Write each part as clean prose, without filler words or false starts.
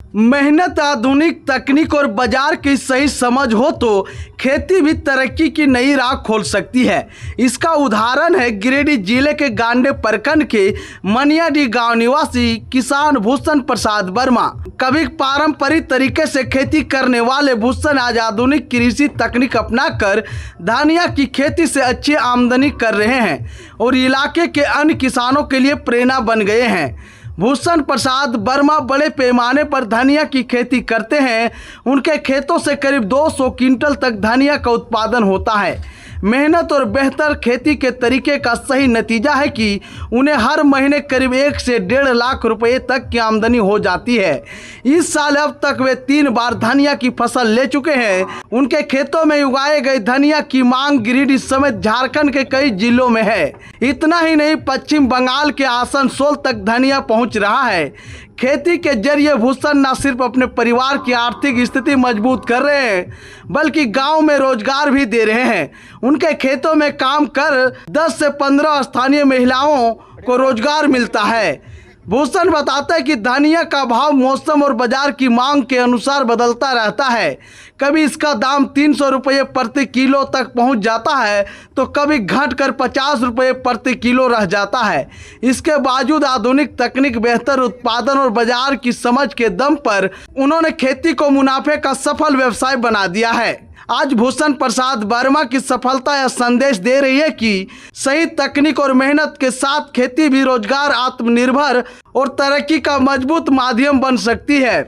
मेहनत, आधुनिक तकनीक और बाजार की सही समझ हो तो खेती भी तरक्की की नई राह खोल सकती है। इसका उदाहरण है गिरिडीह जिले के गांडे प्रखंड के मनियाडीह गांव निवासी किसान भूषण प्रसाद वर्मा। कभी पारंपरिक तरीके से खेती करने वाले भूषण आज आधुनिक कृषि तकनीक अपनाकर धनिया की खेती से अच्छी आमदनी कर रहे हैं और इलाके के अन्य किसानों के लिए प्रेरणा बन गए हैं। भूषण प्रसाद वर्मा बड़े पैमाने पर धनिया की खेती करते हैं। उनके खेतों से करीब 200 क्विंटल तक धनिया का उत्पादन होता है। मेहनत और बेहतर खेती के तरीके का सही नतीजा है कि उन्हें हर महीने करीब 1 से 1.5 लाख रुपए तक की आमदनी हो जाती है। इस साल अब तक वे 3 बार धनिया की फसल ले चुके हैं। उनके खेतों में उगाए गए धनिया की मांग गिरिडीह समेत झारखंड के कई जिलों में है। इतना ही नहीं, पश्चिम बंगाल के आसनसोल तक धनिया पहुंच रहा है। खेती के जरिए भूषण न सिर्फ अपने परिवार की आर्थिक स्थिति मजबूत कर रहे हैं बल्कि गांव में रोजगार भी दे रहे हैं। उनके खेतों में काम कर 10 से 15 स्थानीय महिलाओं को रोजगार मिलता है। भूषण बताते हैं कि धनिया का भाव मौसम और बाजार की मांग के अनुसार बदलता रहता है। कभी इसका दाम 300 रुपये प्रति किलो तक पहुंच जाता है तो कभी घटकर 50 रुपये प्रति किलो रह जाता है। इसके बावजूद आधुनिक तकनीक, बेहतर उत्पादन और बाजार की समझ के दम पर उन्होंने खेती को मुनाफे का सफल व्यवसाय बना दिया है। आज भूषण प्रसाद वर्मा की सफलता यह संदेश दे रही है कि सही तकनीक और मेहनत के साथ खेती भी रोजगार, आत्मनिर्भर और तरक्की का मजबूत माध्यम बन सकती है।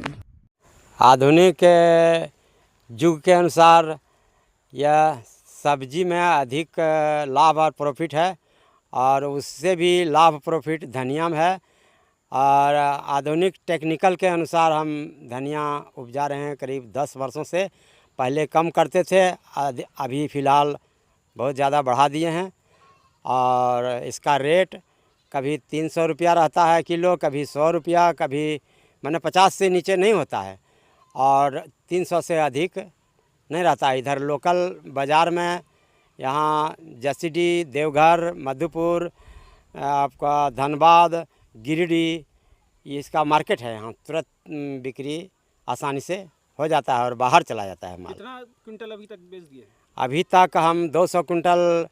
आधुनिक युग के अनुसार यह सब्जी में अधिक लाभ और प्रॉफिट है और उससे भी लाभ प्रॉफिट धनिया में है। और आधुनिक टेक्निकल के अनुसार हम धनिया उपजा रहे हैं करीब 10 वर्षों से। पहले कम करते थे, अभी फ़िलहाल बहुत ज़्यादा बढ़ा दिए हैं और इसका रेट कभी 300 रुपया रहता है किलो, कभी 100 रुपया, कभी मैंने 50 से नीचे नहीं होता है और 300 से अधिक नहीं रहता। इधर लोकल बाज़ार में यहाँ जसीडीह, देवघर, मधुपुर, आपका धनबाद, गिरिडीह इसका मार्केट है। यहाँ तुरंत बिक्री आसानी से हो जाता है और बाहर चला जाता है माल। कितना क्विंटल अभी तक बेच दिए? अभी तक हम 200 कुंटल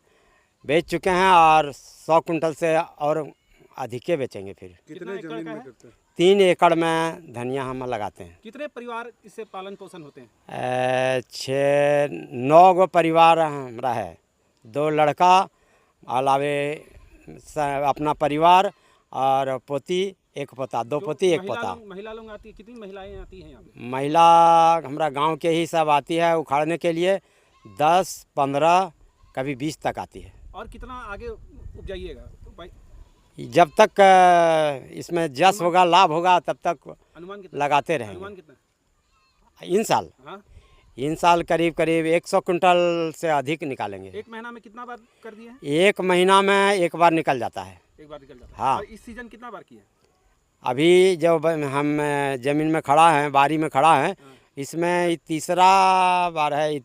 बेच चुके हैं और 100 कुंटल से और अधिक बेचेंगे। फिर कितने जमीन में करते हैं? 3 एकड़ में धनिया हम लगाते हैं। कितने परिवार इससे पालन पोषण होते हैं? 6-9 गो परिवार हमारा है। 2 लड़का अलावे अपना परिवार और पोती, 1 पोता, 2 पोती 1 पोता। महिला लोग आती है? कितनी महिलाएं आती हैं यहाँ पे? महिला हमारा गांव के ही सब आती है उखाड़ने के लिए। 10, 15, कभी 20 तक आती है। और कितना आगे उपजाइएगा? जब तक इसमें जस होगा, लाभ होगा, तब तक अनुमान कितना लगाते रहेंगे। अनुमान कितना? इन साल करीब 100 कुंटल से अधिक निकालेंगे। 1 महीना में कितना बार कर दिए हैं? 1 महीना में 1 बार निकल जाता है। 1 बार निकल जाता है। हाँ। और इस सीजन कितना बार किया? अभी जब हम ज़मीन में खड़ा हैं, बारी में खड़ा हैं, इसमें तीसरा बार है।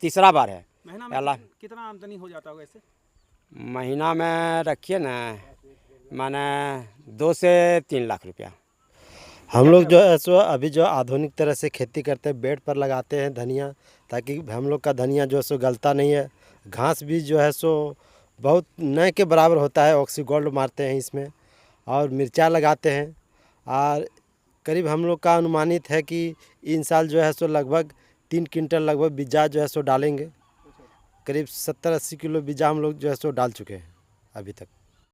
महीना में कितना आमदनी हो जाता होगा इससे? महीना में रखिए ना, माने 2 से 3 लाख रुपया। हम लोग जो है सो अभी जो आधुनिक तरह से खेती करते हैं, बेड पर लगाते हैं धनिया, ताकि हम लोग का धनिया जो है सो गलता नहीं है। घास भी जो है सो बहुत नए के बराबर होता है। ऑक्सीगोल्ड मारते हैं इसमें और मिर्चा लगाते हैं। और करीब हम लोग का अनुमानित है कि इन साल जो है सो लगभग 3 क्विंटल लगभग बीजा जो है सो डालेंगे। करीब 70-80 किलो बीजा हम लोग जो है सो डाल चुके हैं अभी तक।